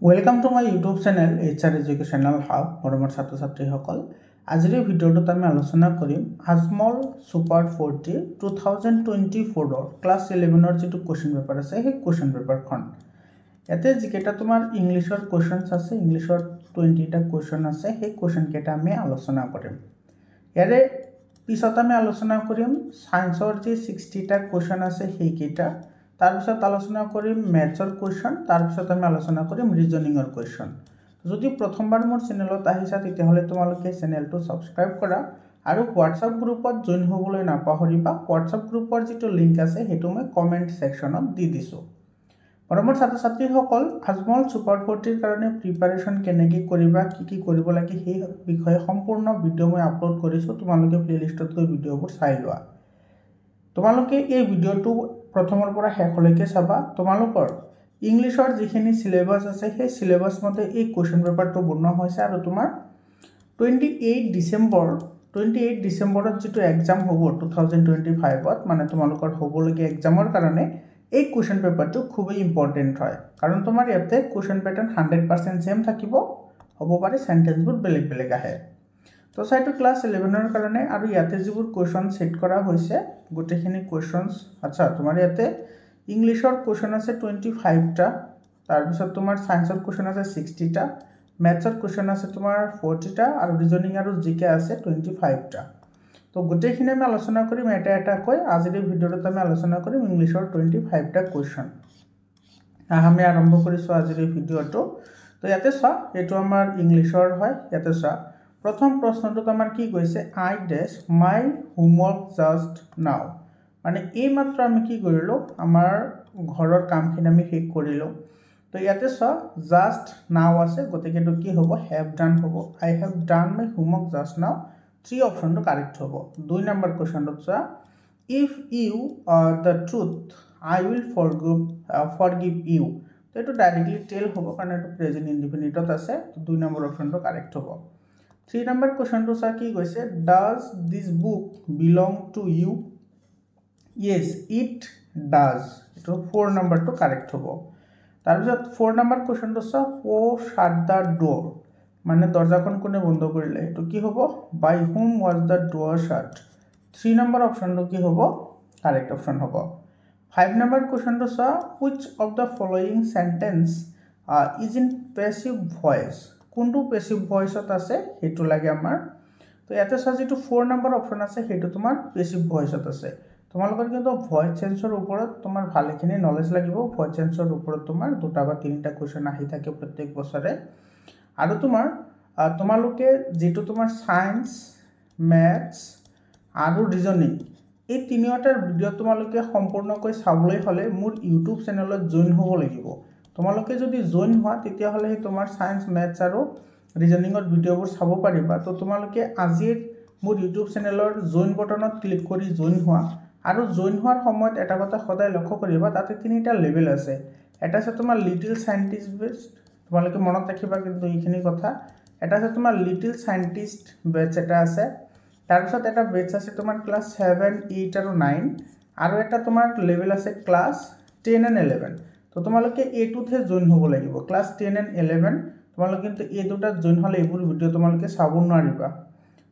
welcome to my YouTube channel HR educational hub মৰমৰ ছাত্ৰ ছাত্ৰীসকল আজিৰ এই ভিডিঅ'টোত আমি আলোচনা কৰিম আজমল সুপাৰ 40 2024 ক্লাছ 11 যেটো কোৱেশ্চন পেপাৰ আছে সেই কোৱেশ্চন পেপাৰখন ইয়াতে যিকেইটা তোমাৰ ইংলিছৰ কোৱেশ্চনছ আছে ইংলিছৰ 20টা কোৱেশ্চন আছে সেই কোৱেশ্চন কেইটা আমি আলোচনা কৰিম ইয়াৰে পিছত আমি আলোচনা কৰিম সায়েন্সৰ যে 60টা কোৱেশ্চন আছে সেই কেইটা তাৰপিছত আলোচনা কৰিম ম্যাথছৰ কোৱেশ্চন তাৰপিছত আমি আলোচনা কৰিম ৰিজনিংৰ কোৱেশ্চন যদি প্ৰথমবাৰ মোৰ চেনেলত আহিছা তেতিয়াহলে তোমালোকে চেনেলটো সাবস্ক্ৰাইব কৰা আৰু WhatsApp গ্ৰুপত জয়েন হ'বলৈ নাপাহৰিবা WhatsApp গ্ৰুপৰ যেটো লিংক আছে হেতু মই কমেন্ট সেকশনত দি দিছো মৰমৰ ছাত্ৰ ছাত্ৰীসকল আজমল সুপাৰ 40 ৰ কাৰণে প্ৰিপাৰেচন কেনেকৈ কৰিবা কি কৰিব লাগে সেই বিষয়ে সম্পূৰ্ণ ভিডিঅ' মই আপলোড কৰিছো তোমালোকে প্লেলিষ্টত গৈ ভিডিঅ'বোৰ চাই লোৱা তোমালোকে এই ভিডিঅ'টো প্ৰথমৰ পৰা শেষলৈকে চাবা তোমালোকৰ ইংলিছৰ যিখিনি সিলেবাস আছে সেই সিলেবাস মতে এই কোৱেশ্চন পেপাৰটো বনোৱা হৈছে আৰু তোমাৰ 28 ডিসেম্বৰত যেটো এক্সাম হ'ব 2025ত মানে তোমালোকৰ হ'বলগীয়া এক্সামৰ কাৰণে এই কোৱেশ্চন পেপাৰটো খুবই ইম্পৰ্টেন্ট হয় কাৰণ তোমাৰ ইয়াতে কোৱেশ্চন প্যাটাৰ্ন 100% সেম থাকিব হ'ব পাৰে সেন্টেন্সবোৰ বেলেগ আহে তো সাইটো ক্লাস 11 ৰ কাৰণে আৰু ইয়াতে যিবোৰ কোৱেশ্চন সেট কৰা হৈছে গোটেখিনি কোৱেশ্চনছ আচ্ছা তোমাৰ ইয়াতে ইংলিছৰ কোৱেশ্চন আছে 25টা তাৰ পিছত তোমাৰ সায়েন্সৰ কোৱেশ্চন আছে 60টা ম্যাথছৰ কোৱেশ্চন আছে তোমাৰ 40টা আৰু ৰিজনিং আৰু জিকে আছে 25টা তো গোটেখিনি আমি আলোচনা কৰিম এটা কৈ আজিৰ ভিডিঅ'টোত আমি আলোচনা কৰিম ইংলিছৰ 25টা কোৱেশ্চন আমি আৰম্ভ কৰিছো আজিৰ ভিডিঅ'টো তো ইয়াতে চা এটো আমাৰ ইংলিছৰ হয় ইয়াতে চা প্ৰথম প্ৰশ্নটো আমাৰ কি কৈছে আই ডেশ মাই হোমৱৰ্ক জাস্ট নাও মানে এই মাত্ৰ আমি কি কৰিলো আমাৰ ঘৰৰ কামখিনি আমি শেষ কৰিলো তো ইয়াতে চা জাস্ট নাও আছে গতিকে এটো কি হ'ব হ্যাভ ডান হ'ব I have done my homework just now 3 অপশনটো কাৰেক্ট হ'ব 2 নম্বৰ কোৱেশ্চনটো চা if you are the truth I will forgive you তো এটো ডাইৰেক্টলি টেল হ'ব কাৰণ এটো প্ৰেজেন্ট ইনডিফিনিটত আছে তো 2 নম্বৰ অপশনটো কারেক্ট হ'ব 3 number question to sa ki koise does this book belong to you yes it does to 4 number to correct hobo tar bisot 4 number question to sa who shut the door mane dorja kon kone bondo korile to ki hobo by whom was the door shut 3 number option to ki hobo correct option hobo 5 number question to sa which of the following sentence is in passive voice কোনটো passive ভয়েসত আছে হেতু লাগে আমাৰ তো ইয়াতে সাজিটো 4 number option আছে হেতু তোমাৰ প্যাসিভ ভয়েসত আছে তোমালোকৰ কিন্তু ভয়েস চেঞ্জৰ ওপৰত তোমাৰ ভালেখিনি নলেজ লাগিব ভয়েস চেঞ্জৰ ওপৰত তোমাৰ দুটা বা তিনিটা কোৱেশ্চন আহি থাকে প্ৰত্যেক বছৰে আৰু তোমালোকে যেটো তোমাৰ সায়েন্স ম্যাথছ আৰু ৰিজনিং এই তিনিটাৰ ভিডিও তোমালোকে সম্পূৰ্ণকৈ চাবলৈ হলে মোৰ ইউটিউব চেনেলত জয়েন হ'ব লাগিব তোমালোকে যদি জয়েন হোৱা তেতিয়া হলে তোমাৰ সায়েন্স ম্যাথছ আৰু ৰিজনিংৰ ভিডিওবোৰ চাব পাৰিবা তো তোমালোকে আজিৰ মোৰ ইউটিউব চেনেলৰ জয়েন বটনত ক্লিক কৰি জয়েন হোৱা আৰু জয়েন হোৱাৰ সময়ত এটা কথা সদায় লক্ষ্য কৰিবা তাতে তিনিটা লেভেল আছে এটা আছে তোমাৰ লিটল সায়েন্টিস্ট বেচ তোমালোকে মনত ৰাখিবা কিন্তু এইখিনি কথা এটা আছে তোমাৰ লিটল সায়েন্টিস্ট বেচ এটা আছে তাৰ পিছত এটা বেচ আছে তোমাৰ ক্লাস 7 8 আৰু 9 আৰু এটা তোমাৰ লেভেল আছে ক্লাস 10 and 11 তো তোমালোকে A2 তে জয়েন হ'ব লাগিব ক্লাস 10 and 11 তোমালোকে কিন্তু এই দুটা জয়েন হলে এইবোৰ ভিডিও তোমালোকে চাব নোৱাৰিবা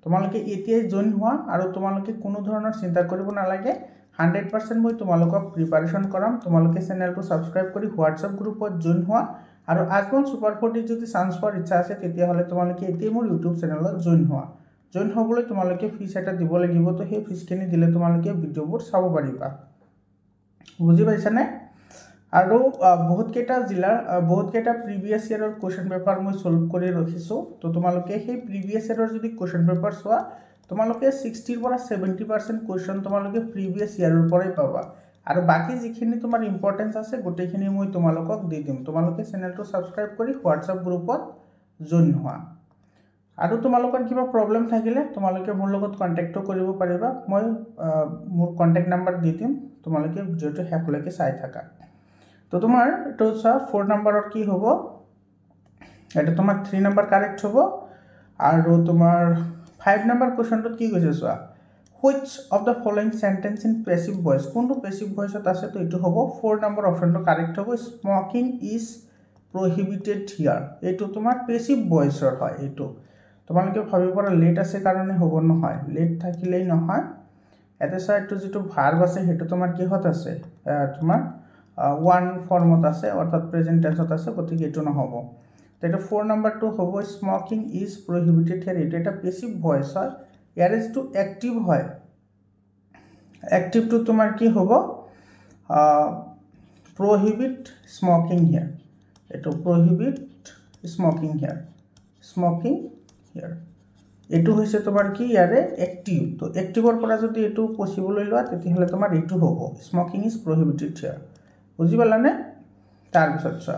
তোমালোকে এতিয়াই জয়েন হোৱা আৰু তোমালোকে কোনো ধৰণৰ চিন্তা কৰিব নালাগে 100% মই তোমালোকক প্ৰিপাৰেচন কৰাম তোমালোকে চেনেলটো সাবস্ক্ৰাইব কৰি WhatsApp গ্ৰুপত জয়েন হোৱা আৰু আজমল সুপাৰ 40 যদি চান্স পোৱাৰ ইচ্ছা আছে তেতিয়া হলে তোমালোকে এতিয়াই মোৰ ইউটিউব চেনেলত জয়েন হোৱা জয়েন হ'বলৈ তোমালোকে ফিস এটা দিব লাগিব তো সেই ফিসখিনি দিলে তোমালোকে ভিডিওবোৰ চাব পাৰিবা বুজি পাইছানে আৰু বহুত কেটা জিলাৰ বহুত কেটা প্ৰিভিয়াস ইয়াৰৰ কোৱেশ্চন পেপাৰ মই সলভ কৰি ৰাখিছো তো তোমালোকে সেই প্ৰিভিয়াস ইয়াৰৰ যদি কোৱেশ্চন পেপাৰ চোৱা তোমালোকে 60 ৰ পৰা 70% কোৱেশ্চন তোমালোকে প্ৰিভিয়াস ইয়াৰৰ পৰাই পাবা আৰু বাকি যিখিনি তোমাৰ ইম্পৰ্টেন্স আছে গোটেইখিনি মই তোমালোকক দি দিম তোমালোকে চেনেলটো সাবস্ক্ৰাইব কৰি WhatsApp গ্ৰুপত জয়েন হোৱা আৰু তোমালোকৰ কিবা প্ৰবলেম থাকিলে তোমালোকে মোৰ লগত কন্টাক্ট কৰিব পাৰিবা মই মোৰ কন্টাক্ট নম্বৰ দি দিম তোমালোকে ভিডিওটো শেষলৈকে চাই থাকা তো তোমাৰ এটো 4 নম্বৰৰ কি হ'ব এটা তোমাৰ 3 নম্বৰ কাৰেক্ট হ'ব আৰু তোমাৰ 5 নম্বৰ কোৱেশ্চনটো কি কৈছে চোৱা which of the following sentence in passive voice কোনটো passive voice আছে তো এটো হ'ব 4 নম্বৰ অপশনটো কাৰেক্ট হ'ব smoking is prohibited here এইটো তোমাৰ পেসিভ ভয়েসৰ হয় এইটো তোমালোকে ভাবি পৰা লেট আছে কাৰণে হ'ব নহয় লেট থাকিলেই নহয় এতে সাইডটো যেটো ভাৰ্ব আছে হেতু তোমাৰ কিহত আছে তোমাৰ ওয়ান ফর্মত আছে অর্থাৎ প্রেজেন্ট টেন্সত আছে গতিকে এটো নহব তেটো 4 নাম্বারটো হ'ব স্মোকিং ইজ প্রহিবিটেড হিয়ার এটা পেসিভ ভয়েস হয় ইয়ার ইজ টু অ্যাক্টিভ হয় অ্যাক্টিভ টু তোমার কি হ'ব prohibit smoking here eto prohibit smoking here eto hoise tomar ki yare active to active or pora jodi eto possible hoilo teti hole tomar eto hobo smoking is prohibited here buji palane tar bisot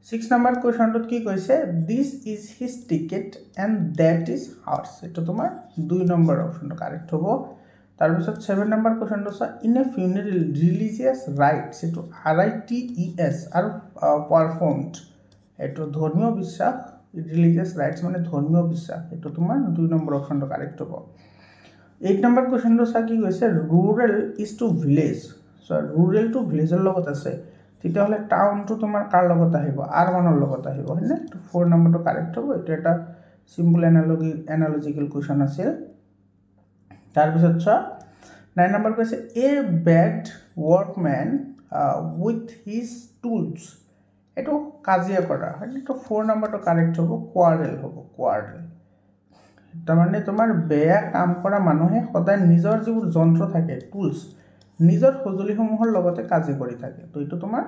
6 number question tot ki koise this is his ticket and that is ours eto tomar 2 number option to correct hobo তার পিছত 7 number কোশ্চেনটো আছে in a funeral religious rights এটো RITES আর performed এটো ধর্মীয় বিশ্বাস religious rights মানে ধর্মীয় বিশ্বাস এটো তোমার 2 নম্বর অপশনটো কারেক্ট হ'ব 8 নাম্বার কোশ্চেনটো আছে কি কৈছে rural is to village so rural to ভিলেজৰ লগত আছে তেতিয়া হলে টাউন টু তোমাৰ কাৰ লগত আহিব আৰবানৰ লগত আহিব হয়নে তো 4 নম্বৰটো কারেক্ট হ'ব এটা এটা সিম্পল অ্যানালজিক্যাল কোশ্চেন আছে তার পিছত 9 নাম্বার কৈছে a bad workman with his tools এটো কাজিয়া কৰা মানে তো 4 নাম্বাৰটো কাৰেক্ট হ'ব কোয়াৰেল তাৰ মানে তোমাৰ বেয়া কাম কৰা মানুহে সদায় নিজৰ যিবোৰ যন্ত্ৰ থাকে টুলস নিজৰ সজুলিসমূহৰ লগতে কাজি কৰি থাকে তো এটো তোমাৰ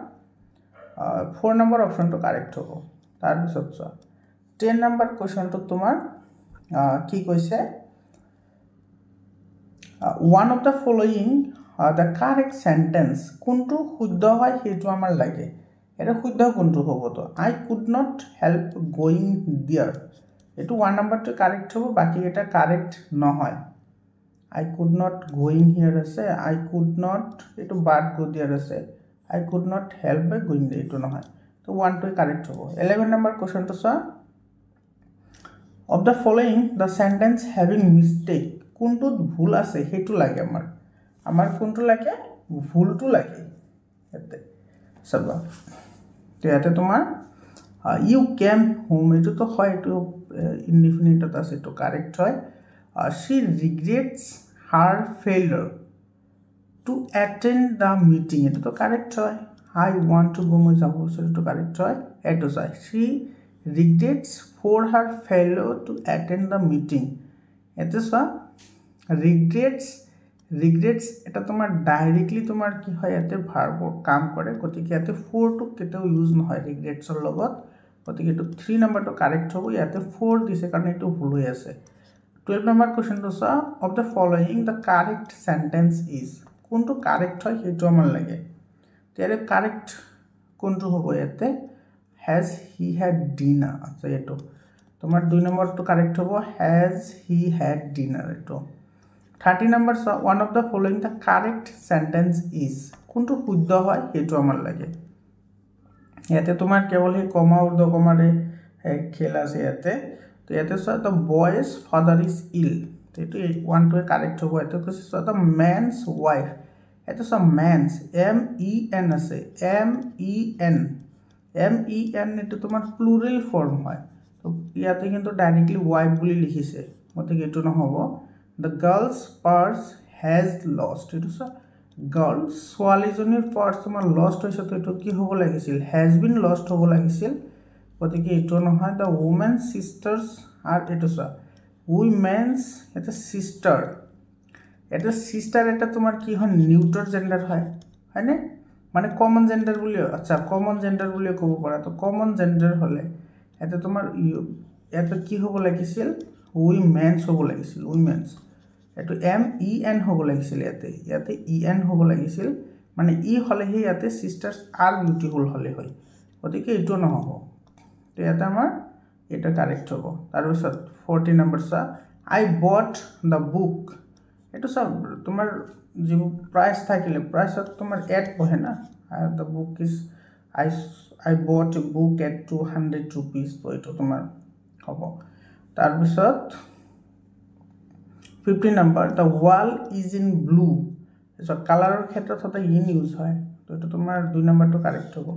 4 নাম্বাৰ অপশনটো কাৰেক্ট হ'ব তাৰ পিছত 10 নাম্বাৰ কোশ্চনটো তোমাৰ কি কৈছে one of the following the correct sentence কোনটো শুদ্ধ হয় হেতু আমাৰ লাগে এটা শুদ্ধ কোনটো হ'ব তো I could not help going there এটো 1 নাম্বারটো কারেক্ট হ'ব বাকি এটা কারেক্ট নহয় I could not going here আছে I could not এটো বাদ go there আছে I could not help by going there এটো নহয় তো 1 টো কারেক্ট হ'ব 11 number কোশ্চনটো of the following the sentence having mistake কোনটো ভুল আছে হেতু লাগে আমাৰ কোনটো লাগে ভুলটো লাগে এতে সবা তো ইয়াতে তোমাৰ ইউ কেম হোম এটো তো হয় এটো ইনডিফিনিটত আছে তো কারেক্ট হয় she regrets her failure to attend the meeting এটো তো কারেক্ট হয় I want to go মই যাব তো কারেক্ট হয় এটো চাই she regrets for her failure to attend the meeting এতে সা regrets এটা তোমার ডাইরেক্টলি তোমার কি হয় এতে ভার্ব কাম করে গতিকে এতে 4 টু কেতেও ইউজ নহয় regrets এর লগত গতিকে এটো 3 নাম্বারটো কারেক্ট হ'ব ইয়াতে 4 দিছে কারণ এটো ভুল হৈ আছে 12 নাম্বার কোশ্চেনটো of the following the correct sentence is কোনটো কারেক্ট হয় হেতু আমাৰ লাগে তেৰে কারেক্ট কোনটো হ'ব ইয়াতে has he had dinner আচ্ছা এটো তোমার 2 নম্বরটো কারেক্ট হ'ব has he had dinner এটো 30 number one of the following the correct sentence is কোনটো শুদ্ধ হয় হেতু আমাৰ লাগে ইয়াতে তোমাৰ কেৱল হে কমা উৰ্ধ কমাৰে খেল আছে ইয়াতে তো ইয়াতে the boy's father is ill এটো 1 টো কারেক্ট হ'ব এটো কৈছে the man's wife এটো man's MEN আছে MEN এটো তোমাৰ প্লুরাল ফর্ম হয় তো ইয়াতে কিন্তু ডাইরেক্টলি ওয়াইফ বুলি লিখিছে গতিকে এটো নহব the girl's purse has lost এটো girl সোয়ালিজনিৰ purse তোমাৰ lost হৈছে তো এটো কি হ'ব লাগিছিল has been lost হ'ব লাগিছিল গতিকে এটো নহয় the woman's sisters are এটো women's এটা sister এটা তোমাৰ কি হয় নিউট্ৰাল জেন্ডাৰ হয় হয়নে মানে কমন জেন্ডাৰ বুলি আচ্ছা কমন জেন্ডাৰ বুলি ক'ব পাৰা তো কমন জেন্ডাৰ হলে এটা তোমাৰ এটা কি হ'ব লাগিছিল উইমেনস হ'ব লাগিছিল উইমেনস এটো MEN হ'ব লাগিছিল ইয়াতে EN হ'ব লাগিছিল মানে ই হলে হে ইয়াতে সিস্টার্স আর বিউটিফুল হলে হয় গতিকে এটো নহব তো ইয়াতে আমাৰ এটা কাৰেক্ট হ'ব তাৰ পিছত 14 number I bought the book এটো তোমাৰ যে প্ৰাইস থাকিলে প্ৰাইসত তোমাৰ এড পহে না the book is I bought a book at 200 rupees তো এটো তোমাৰ হ'ব তাৰ পিছত 15 number the wall is in blue so কালাৰৰ ক্ষেত্ৰত হতে ইন ইউজ হয় তো এটো তোমাৰ 2 নাম্বাৰটো কাৰেক্ট হ'ব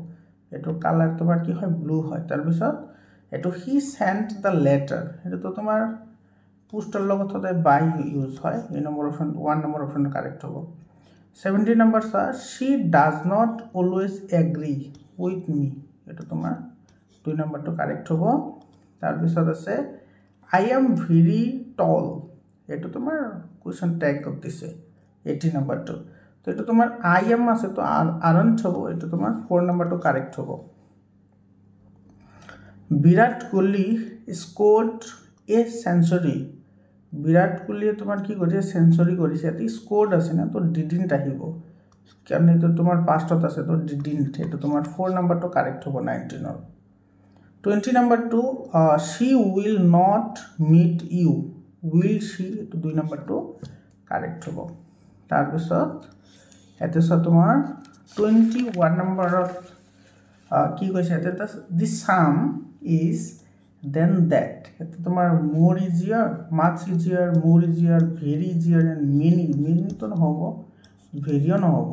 এইটো কালাৰ তোমাৰ কি হয় ব্লু হয় তাৰপিছত এইটো হি সেন্ট দ্য লেটাৰ এইটো তোমাৰ পোষ্টৰ লগত সদায় বাই ইউজ হয় এই number option 1 number option correct হ'ব 70 নম্বৰ চা she does not always agree with me এইটো তোমাৰ 2 নম্বৰটো কাৰেক্ট হ'ব তাৰপিছত আছে I am very tall এইটো তোমাৰ কোৱেশ্চন ট্যাগ কৰিছে 80 নম্বৰটো তো এইটো তোমাৰ I am আছে তো aren't হ'ব এইটো তোমাৰ 4 নম্বৰটো কাৰেক্ট হ'ব Virat Kohli scored a century বিৰাট কোহলিয়ে তোমাৰ কি কৰিছে সেঞ্চুৰি কৰিছে এটি স্কোৰড আছে না তো ডিডন্ট আহিব কাৰণ এইটো তোমাৰ পাষ্টত আছে তো ডিডন্ট এইটো তোমাৰ 4 নম্বৰটো কাৰেক্ট হ'ব 19 ৰ 20 number 2 she will not meet you will she এইটো 2 নম্বৰটো কাৰেক্ট হ'ব তাৰপিছত এতেছ তোমাৰ 21 নম্বৰত কি কৈছে এতে the sum is then that এটা তোমাৰ more easier much easier more easier very easier and many তো নহব very নহব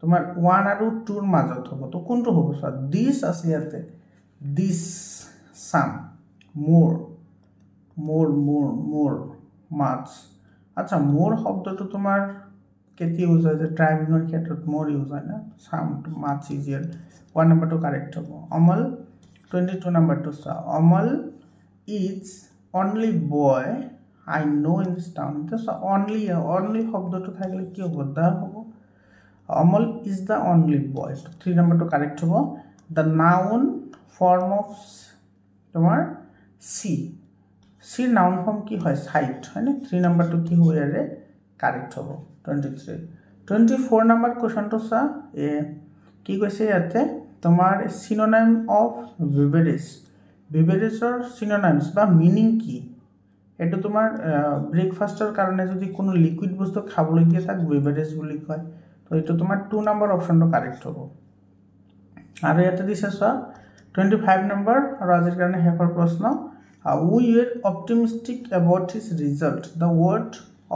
তোমাৰ 1 আৰু 2 ৰ মাজত হ'ব তো কোনটো হ'ব স্যার this আছে ইয়াতে this sum more much আচ্ছা more শব্দটো তোমাৰ কেতি ইউজ হয় যে ড্ৰাইভিংৰ ক্ষেত্ৰত more ইউজ হয় না sum much easier 1 নম্বৰটো কাৰেক্ট হ'ব অমল 22 নম্বৰটো চা Amal is only boy I know in this town this only শব্দটো থাকিলে কি হ'ব দা হ'ব Amal is the only boy 3 নম্বৰটো কাৰেক্ট হ'ব the noun form of তোমাৰ C noun form কি হয় sight হয় না 3 নম্বৰটো কি হ'ব ইয়াৰে কাৰেক্ট হ'ব 24 নম্বৰ কোৱেশ্চনটো চা কি কৈছে ইয়াতে তোমাৰ synonym of বেভাৰেজৰ synonyms বা মিনিং কি এটো তোমাৰ ব্ৰেকফাস্টৰ কাৰণে যদি কোনো লিকুইড বস্তু খাবলৈ দিয়ে তাক বেভাৰেজ বুলি কয় তো এটো তোমাৰ 2 নম্বৰ অপচনটো কাৰেক্ট হ'ব আৰু ইয়াতে দিছে চোৱা 25 নম্বৰ আৰু আজিৰ কাৰণে শেষৰ প্ৰশ্ন we were optimistic about his result the word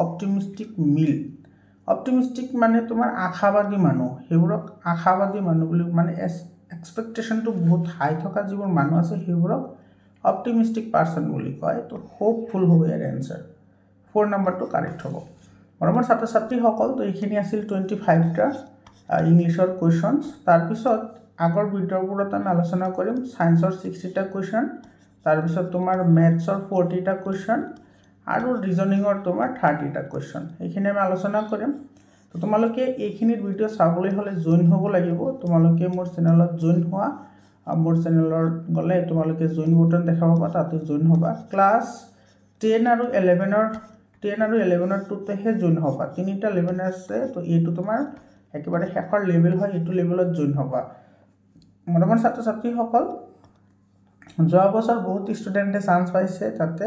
optimistic mean optimistic মানে তোমাৰ আশাবাদী মানুহ হেবোৰক আশাবাদী মানুহ বুলি মানে expectation to বহুত হাই থকা যিবোৰ মানুহ আছে হেবোৰক optimistic person বুলি কয় তো hopeful হবে এৰ आंसर 4 নম্বৰটো কাৰেক্ট হ'ব মৰমৰ ছাত্ৰ ছাত্ৰী সকল তো এইখিনি আছিল 25 টা ইংলিশৰ কোৱেশ্চনস তাৰ পিছত আগৰ ভিডিওবোৰত আমি আলোচনা কৰিম সায়েন্সৰ 60 টা কোৱেশ্চন তাৰ পিছত তোমাৰ ম্যাথছৰ 40 টা কোৱেশ্চন আৰু ৰিজনিংৰ তোমাৰ 30 টা কোৱেশ্চন এইখিনি আমি আলোচনা কৰিম তো তোমালোকে এইখিনিৰ ভিডিও চাবলৈ হলে জয়েন হ'ব লাগিব তোমালোকে মোৰ চেনেলত জয়েন হোৱা মোৰ চেনেলৰ গলে তোমালোকে জয়েন বটন দেখা পাবা তাতে জয়েন হ'বা ক্লাস 10 আৰু 11ৰ টুতেহে জয়েন হ'বা তিনিটা লেভেল আছে তো এইটো তোমাৰ একেবাৰে শেষৰ লেভেল হয় এইটো লেভেলত জয়েন হ'বা মৰমৰ ছাত্ৰ ছাত্ৰী সকল যোৱা বছৰ বহুত ষ্টুডেন্টে চান্স পাইছে তাতে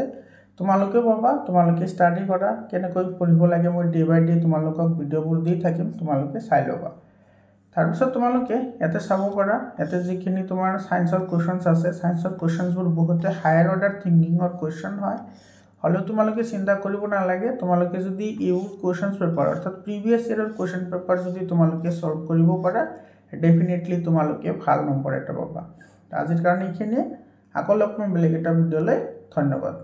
তোমালোকে পাবা তোমালোকে ষ্টাডি কৰা কেনেকৈ পঢ়িব লাগে মই ডে বাই ডে তোমালোকক ভিডিওবোৰ দি থাকিম তোমালোকে চাই লবা তাৰ পিছত তোমালোকে এতে চাব পাৰা এতে যিখিনি তোমাৰ সায়েন্সৰ কোৱেশ্চনস আছে সায়েন্সৰ কোৱেশ্চনসবোৰ বহুতে হায়াৰ অৰ্ডাৰ থিংকিংৰ কোৱেশ্চন হয় হলে তোমালোকে চিন্তা কৰিব নালাগে তোমালোকে যদি ইউ কোৱেশ্চনস পেপাৰ অৰ্থাৎ প্ৰিভিয়াস ইয়াৰৰ কোৱেশ্চন পেপাৰ যদি তোমালোকে সলভ কৰিব পাৰা ডেফিনেটলি তোমালোকে ভাল নম্বৰ এটা পাবা আজিৰ কাৰণে এইখিনি আকৌ লগ পাম বেলেগ এটা ভিডিওলৈ ধন্যবাদ